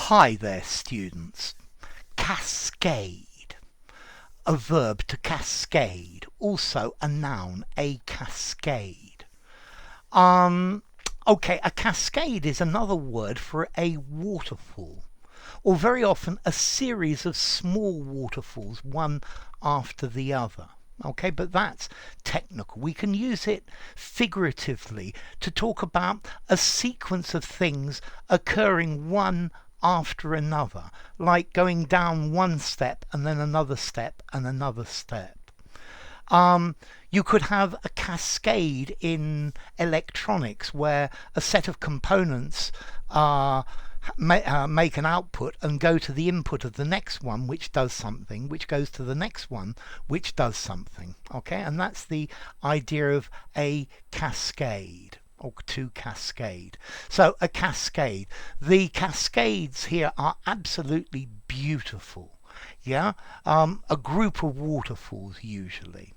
Hi there, students. Cascade. A verb to cascade. Also a noun, a cascade. Okay, a cascade is another word for a waterfall, or very often a series of small waterfalls, one after the other. Okay, but that's technical. We can use it figuratively to talk about a sequence of things occurring one after another, like going down one step and then another step and another step. You could have a cascade in electronics where a set of components make an output and go to the input of the next one, which does something, which goes to the next one, which does something. Okay, and that's the idea of a cascade, or to cascade. So a cascade. The cascades here are absolutely beautiful. Yeah, a group of waterfalls usually.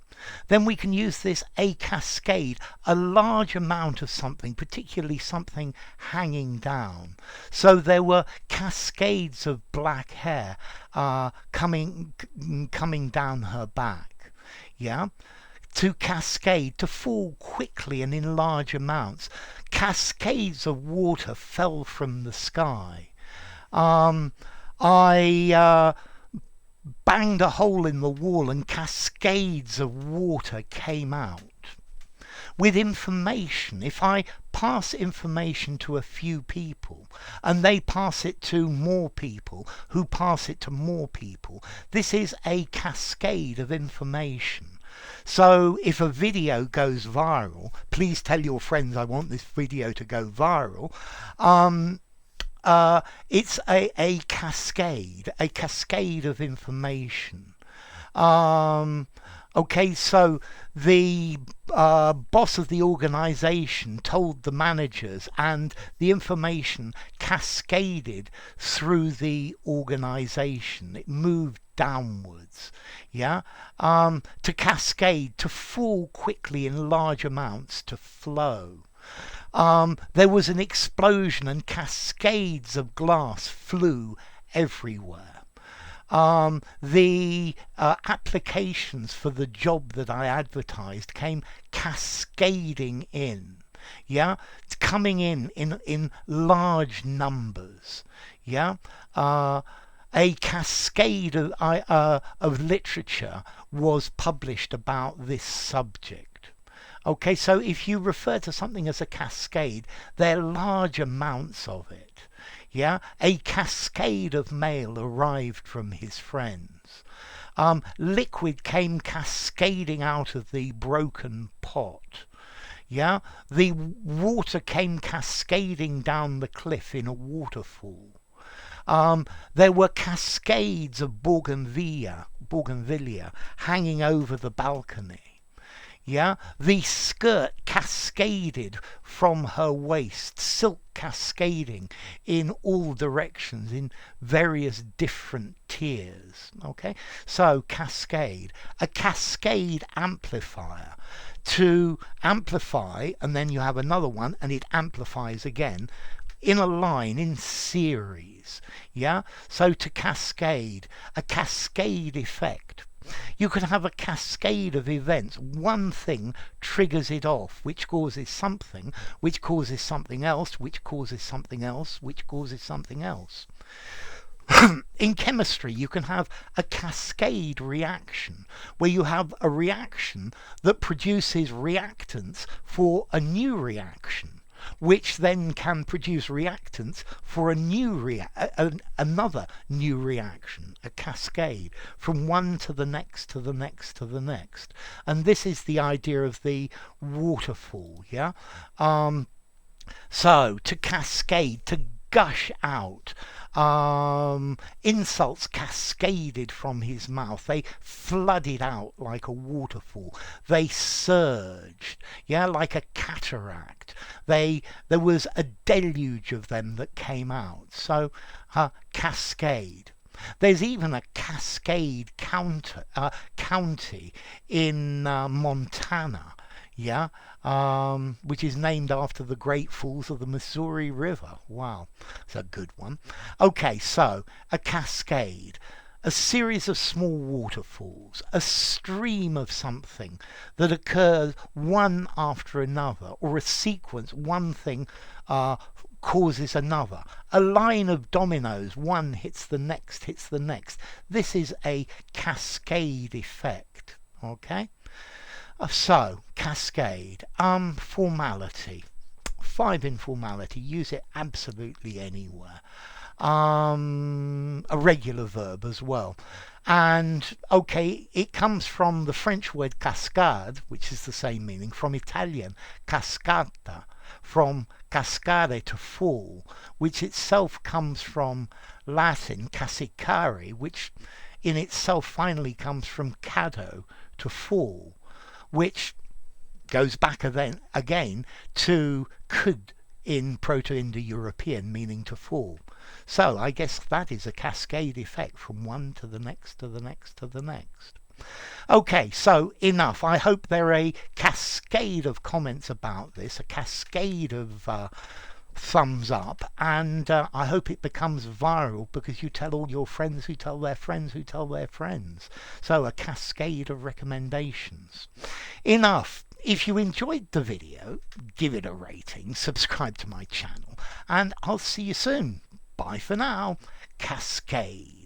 Then we can use this a cascade, a large amount of something, particularly something hanging down. So there were cascades of black hair coming down her back. Yeah. To cascade, to fall quickly and in large amounts. Cascades of water fell from the sky. I banged a hole in the wall and cascades of water came out. With information, if I pass information to a few people and they pass it to more people who pass it to more people, this is a cascade of information. So if a video goes viral, please tell your friends I want this video to go viral. It's a cascade of information. Okay, so the boss of the organization told the managers, and the information cascaded through the organization. It moved downwards. Yeah, to cascade, to fall quickly in large amounts, to flow. There was an explosion and cascades of glass flew everywhere. The applications for the job that I advertised came cascading in. Yeah, it's coming in large numbers. Yeah, a cascade of literature was published about this subject. Okay, so if you refer to something as a cascade, there are large amounts of it. Yeah, a cascade of mail arrived from his friends. Liquid came cascading out of the broken pot. Yeah, the water came cascading down the cliff in a waterfall. There were cascades of bougainvillea hanging over the balcony. Yeah, the skirt cascaded from her waist, silk cascading in all directions in various different tiers. Okay, so cascade, a cascade amplifier. To amplify, and then you have another one and it amplifies again in a line, in series. Yeah, so to cascade, a cascade effect. You can have a cascade of events. One thing triggers it off, which causes something, which causes something else, which causes something else, which causes something else. In chemistry, you can have a cascade reaction, where you have a reaction that produces reactants for a new reaction, which then can produce reactants for a new another new reaction, a cascade, from one to the next to the next to the next. And this is the idea of the waterfall. Yeah, so to cascade, to gush out. Insults cascaded from his mouth. They flooded out like a waterfall. They surged, yeah, like a cataract. There was a deluge of them that came out. So, cascade. There's even a Cascade county in Montana. yeah, which is named after the great falls of the Missouri River. Wow, it's a good one. Okay, so a cascade, a series of small waterfalls, a stream of something that occurs one after another, or a sequence, one thing causes another. A line of dominoes, one hits the next, hits the next. This is a cascade effect. Okay? So, cascade. Formality. 5 in formality. Use it absolutely anywhere. A regular verb as well. And okay, it comes from the French word cascade, which is the same meaning, from Italian cascata, from cascare to fall, which itself comes from Latin casicare, which in itself finally comes from cado, to fall, which goes back again to could in Proto-Indo-European, meaning to fall. So I guess that is a cascade effect from one to the next to the next to the next. Okay, so enough. I hope there are a cascade of comments about this, a cascade of thumbs up, and I hope it becomes viral because you tell all your friends who tell their friends who tell their friends. So a cascade of recommendations. Enough. If you enjoyed the video, give it a rating, subscribe to my channel, and I'll see you soon. Bye for now. Cascade.